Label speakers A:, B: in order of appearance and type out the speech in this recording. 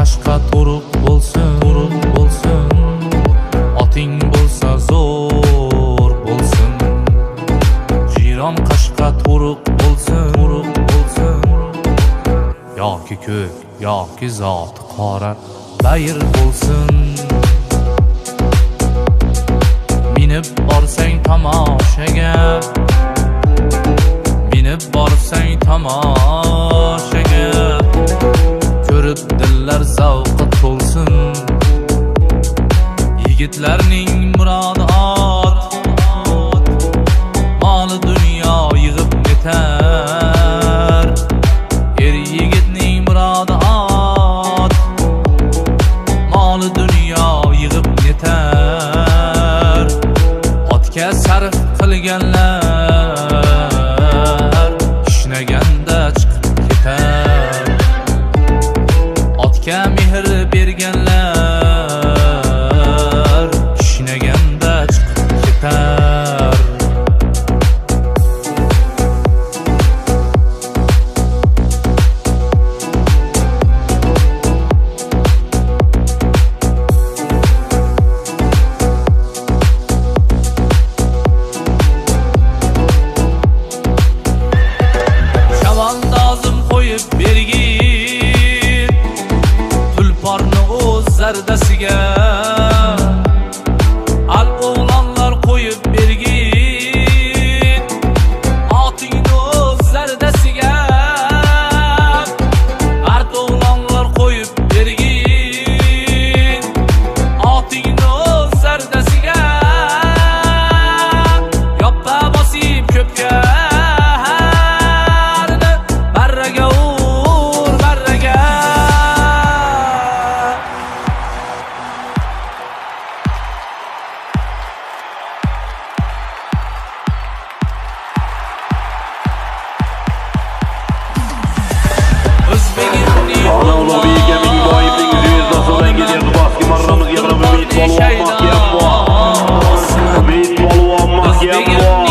A: qashqa to'ruq bo'lsin, oting bo'lsa zo'r bo'lsin. Jiron qashqa to'ruq bo'lsin, yoki ko'k, yoki zoti qora bayir bo'lsin. Minib borsang tomoshaga, minib borsang tomoshaga, ko'rib dillar zavqqa to'lsin. Yigitlarning murodi ot, moli dunyo yig'ib netar. Er yigitning murodi ot, moli dunyo yig'ib netar. Otga sarf qilganlar kishnaganda chiqib ketar. Otga mehr berganlar kishnaganda chiqib ketar. Chavandozim qo'yib bergin tulporni o'z zardasiga, al o'g'lonlar qo'yib bergin otingni o'z zardasiga. Mard o'g'lonlar qo'yib bergin otingni o'z zardasiga. Yoppa bosib ko'pga
B: Umid polvon mahkam bor.